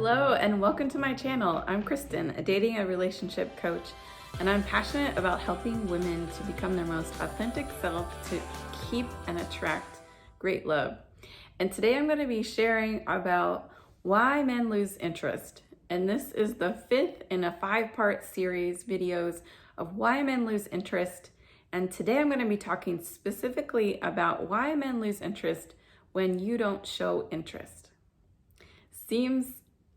Hello and welcome to my channel. I'm Kristen, a dating and relationship coach, and I'm passionate about helping women to become their most authentic self to keep and attract great love. And today I'm going to be sharing about why men lose interest. And this is the fifth in a 5-part series videos of why men lose interest. And today I'm going to be talking specifically about why men lose interest when you don't show interest. Seems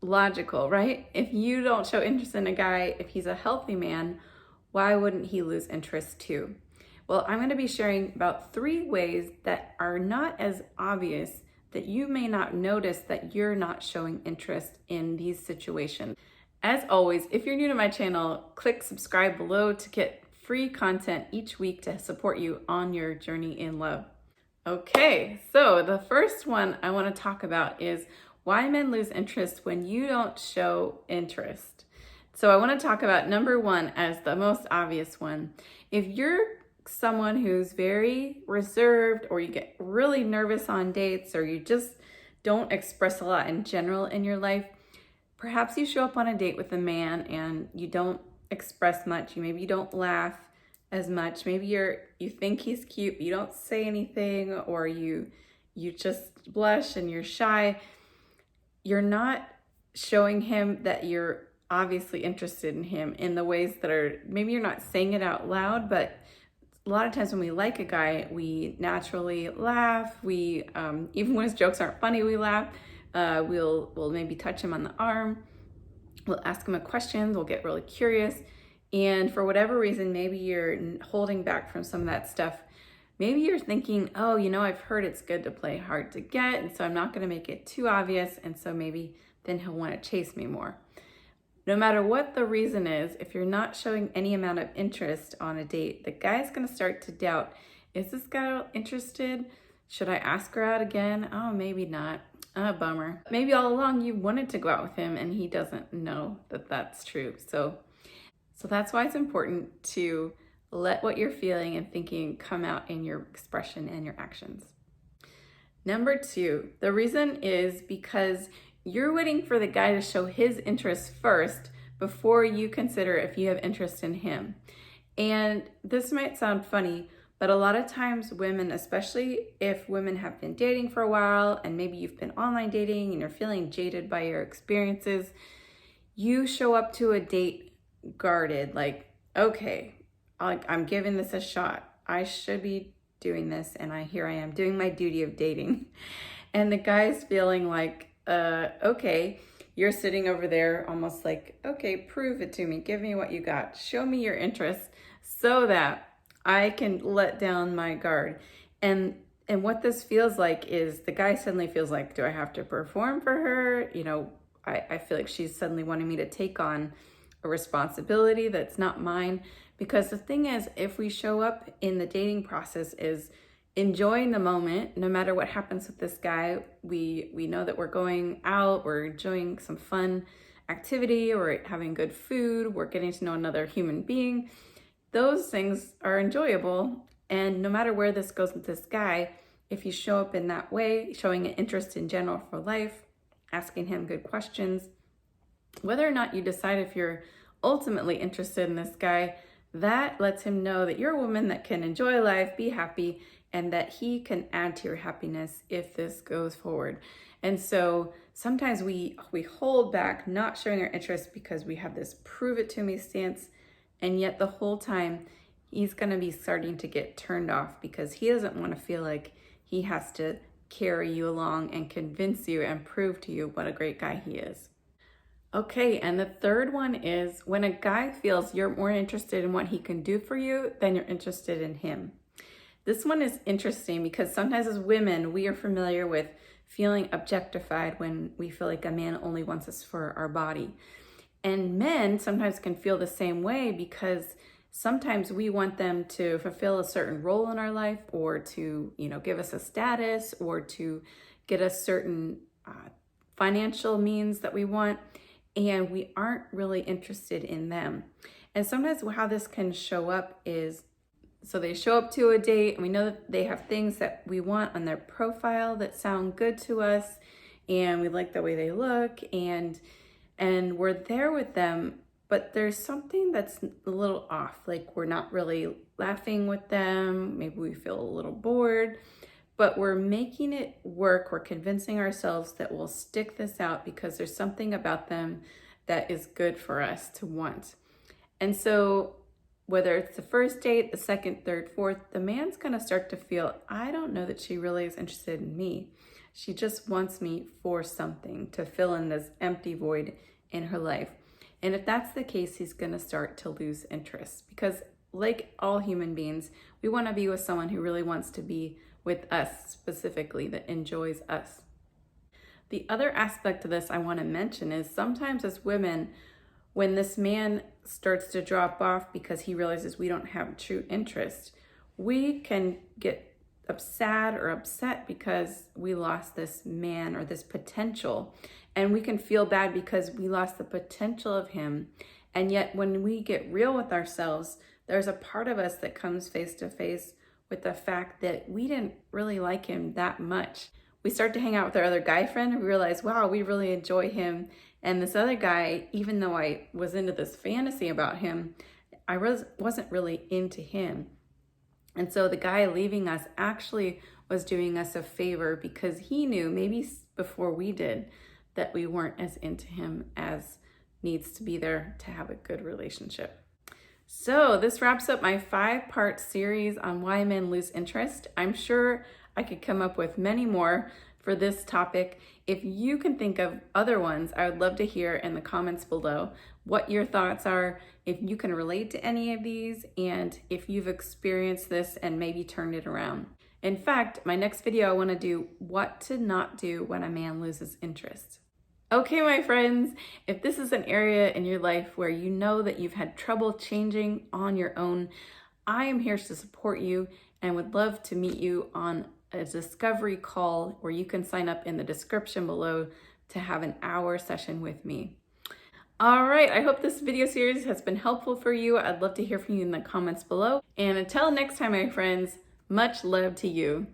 logical, right? If you don't show interest in a guy, if he's a healthy man, why wouldn't he lose interest too? Well, I'm going to be sharing about 3 ways that are not as obvious that you may not notice that you're not showing interest in these situations. As always, if you're new to my channel, click subscribe below to get free content each week to support you on your journey in love. Okay, so the first one I want to talk about is why men lose interest when you don't show interest. So I want to talk about number 1 as the most obvious one. If you're someone who's very reserved, or you get really nervous on dates, or you just don't express a lot in general in your life, perhaps you show up on a date with a man and you don't express much. Maybe you don't laugh as much. Maybe you think he's cute, but you don't say anything, or you just blush and you're shy. You're not showing him that you're obviously interested in him in the ways that are, maybe you're not saying it out loud, but a lot of times when we like a guy, we naturally laugh. We, even when his jokes aren't funny, we laugh. We'll maybe touch him on the arm. We'll ask him a question. We'll get really curious. And for whatever reason, maybe you're holding back from some of that stuff. Maybe you're thinking, oh, I've heard it's good to play hard to get, and so I'm not going to make it too obvious, and so maybe then he'll want to chase me more. No matter what the reason is, if you're not showing any amount of interest on a date, the guy's going to start to doubt, is this guy interested? Should I ask her out again? Oh, maybe not. Bummer. Maybe all along you wanted to go out with him and he doesn't know that that's true. So that's why it's important to let what you're feeling and thinking come out in your expression and your actions. Number 2, the reason is because you're waiting for the guy to show his interest first before you consider if you have interest in him. And this might sound funny, but a lot of times women, especially if women have been dating for a while and maybe you've been online dating and you're feeling jaded by your experiences, you show up to a date guarded, like, okay, I'm giving this a shot. I should be doing this, and here I am doing my duty of dating. And the guy's feeling like, okay, you're sitting over there almost like, okay, prove it to me. Give me what you got. Show me your interest so that I can let down my guard. And what this feels like is the guy suddenly feels like, do I have to perform for her? I feel like she's suddenly wanting me to take on a responsibility that's not mine. Because the thing is, if we show up in the dating process is enjoying the moment, no matter what happens with this guy, we know that we're going out, we're enjoying some fun activity, we're having good food, we're getting to know another human being. Those things are enjoyable. And no matter where this goes with this guy, if you show up in that way, showing an interest in general for life, asking him good questions, whether or not you decide if you're ultimately interested in this guy, that lets him know that you're a woman that can enjoy life, be happy, and that he can add to your happiness if this goes forward. And so sometimes we hold back not showing our interest because we have this prove it to me stance, and yet the whole time he's going to be starting to get turned off because he doesn't want to feel like he has to carry you along and convince you and prove to you what a great guy he is. Okay, and the third one is when a guy feels you're more interested in what he can do for you than you're interested in him. This one is interesting because sometimes as women, we are familiar with feeling objectified when we feel like a man only wants us for our body. And men sometimes can feel the same way because sometimes we want them to fulfill a certain role in our life, or to, give us a status, or to get us certain financial means that we want. And we aren't really interested in them. And sometimes how this can show up is, so they show up to a date and we know that they have things that we want on their profile that sound good to us. and we like the way they look, and we're there with them, but there's something that's a little off. Like we're not really laughing with them. Maybe we feel a little bored, but we're making it work. We're convincing ourselves that we'll stick this out because there's something about them that is good for us to want. And so whether it's the first date, the second, third, fourth, the man's gonna start to feel, I don't know that she really is interested in me. She just wants me for something to fill in this empty void in her life. And if that's the case, he's gonna start to lose interest, because like all human beings, we wanna be with someone who really wants to be with us specifically, that enjoys us. The other aspect of this I wanna mention is sometimes as women, when this man starts to drop off because he realizes we don't have true interest, we can get sad or upset because we lost this man or this potential. And we can feel bad because we lost the potential of him. And yet when we get real with ourselves, there's a part of us that comes face to face with the fact that we didn't really like him that much. We start to hang out with our other guy friend and we realize, wow, we really enjoy him. And this other guy, even though I was into this fantasy about him, I wasn't really into him. And so the guy leaving us actually was doing us a favor, because he knew, maybe before we did, that we weren't as into him as needs to be there to have a good relationship. So this wraps up my 5-part series on why men lose interest. I'm sure I could come up with many more for this topic. If you can think of other ones, I would love to hear in the comments below what your thoughts are, if you can relate to any of these, and if you've experienced this and maybe turned it around. In fact, my next video, I want to do what to not do when a man loses interest. Okay, my friends, if this is an area in your life where you know that you've had trouble changing on your own, I am here to support you and would love to meet you on a discovery call where you can sign up in the description below to have an hour session with me. All right, I hope this video series has been helpful for you. I'd love to hear from you in the comments below. And until next time, my friends, much love to you.